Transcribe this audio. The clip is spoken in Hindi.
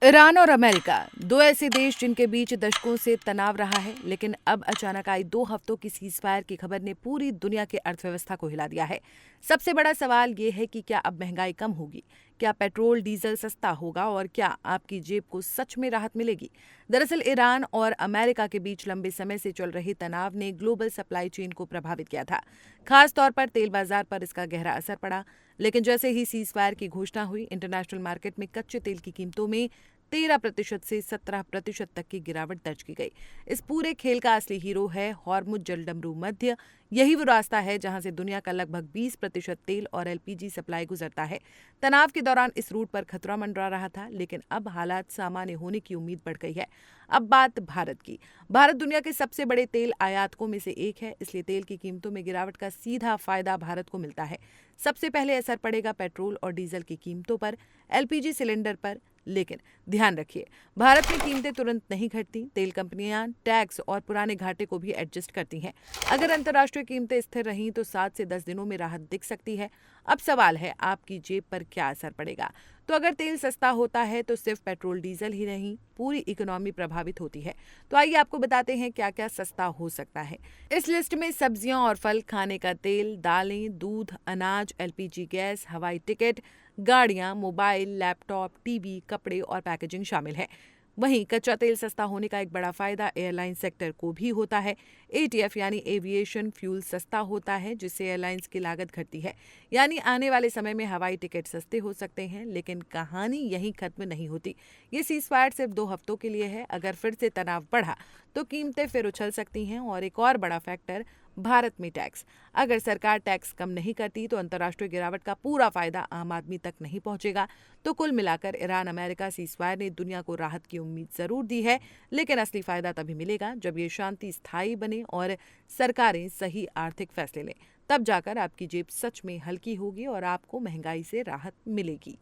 ईरान और अमेरिका दो ऐसे देश जिनके बीच दशकों से तनाव रहा है, लेकिन अब अचानक आई 2 हफ्तों की सीजफायर की खबर ने पूरी दुनिया की अर्थव्यवस्था को हिला दिया है। सबसे बड़ा सवाल ये है कि क्या अब महंगाई कम होगी, क्या पेट्रोल डीजल सस्ता होगा और क्या आपकी जेब को सच में राहत मिलेगी। दरअसल ईरान और अमेरिका के बीच लंबे समय से चल रहे तनाव ने ग्लोबल सप्लाई चेन को प्रभावित किया था। खास तौर पर तेल बाजार पर इसका गहरा असर पड़ा। लेकिन जैसे ही सीजफायर की घोषणा हुई, इंटरनेशनल मार्केट में कच्चे तेल की कीमतों में 13% से 17% तक की गिरावट दर्ज की गई। इस पूरे खेल का असली हीरो है हॉर्मुज जलडमरू मध्य। यही वो रास्ता है जहां से दुनिया का लगभग 20% तेल और एलपीजी सप्लाई गुजरता है। तनाव के दौरान इस रूट पर खतरा मंडरा रहा था, लेकिन अब हालात सामान्य होने की उम्मीद बढ़ गई है। अब बात भारत की। भारत दुनिया के सबसे बड़े तेल आयातकों में से एक है, इसलिए तेल की कीमतों में गिरावट का सीधा फायदा भारत को मिलता है। सबसे पहले असर पड़ेगा पेट्रोल और डीजल की कीमतों पर, एलपीजी सिलेंडर पर। लेकिन ध्यान रखिए, भारत में कीमतें तुरंत नहीं घटती। तेल कंपनियां टैक्स और पुराने घाटे को भी एडजस्ट करती हैं। अगर अंतर्राष्ट्रीय कीमतें स्थिर रहीं तो 7 से 10 दिनों में राहत दिख सकती है। अब सवाल है, आपकी जेब पर क्या असर पड़ेगा। तो अगर तेल सस्ता होता है तो सिर्फ पेट्रोल डीजल ही नहीं, पूरी इकोनॉमी प्रभावित होती है। तो आइए आपको बताते हैं क्या क्या सस्ता हो सकता है। इस लिस्ट में सब्जियां और फल, खाने का तेल, दालें, दूध, अनाज, एलपीजी गैस, हवाई टिकट, गाड़ियां, मोबाइल, लैपटॉप, टीवी, कपड़े और पैकेजिंग शामिल है। वहीं कच्चा तेल सस्ता होने का एक बड़ा फायदा एयरलाइन सेक्टर को भी होता है। एटीएफ यानी एविएशन फ्यूल सस्ता होता है, जिससे एयरलाइंस की लागत घटती है। यानी आने वाले समय में हवाई टिकट सस्ते हो सकते हैं। लेकिन कहानी यहीं खत्म नहीं होती। ये सीजफायर सिर्फ 2 हफ्तों के लिए है। अगर फिर से तनाव बढ़ा तो कीमतें फिर उछल सकती हैं। और एक और बड़ा फैक्टर, भारत में टैक्स। अगर सरकार टैक्स कम नहीं करती तो अंतर्राष्ट्रीय गिरावट का पूरा फायदा आम आदमी तक नहीं पहुंचेगा। तो कुल मिलाकर ईरान अमेरिका सीजफायर ने दुनिया को राहत की उम्मीद जरूर दी है, लेकिन असली फायदा तभी मिलेगा जब ये शांति स्थायी बने और सरकारें सही आर्थिक फैसले लें। तब जाकर आपकी जेब सच में हल्की होगी और आपको महंगाई से राहत मिलेगी।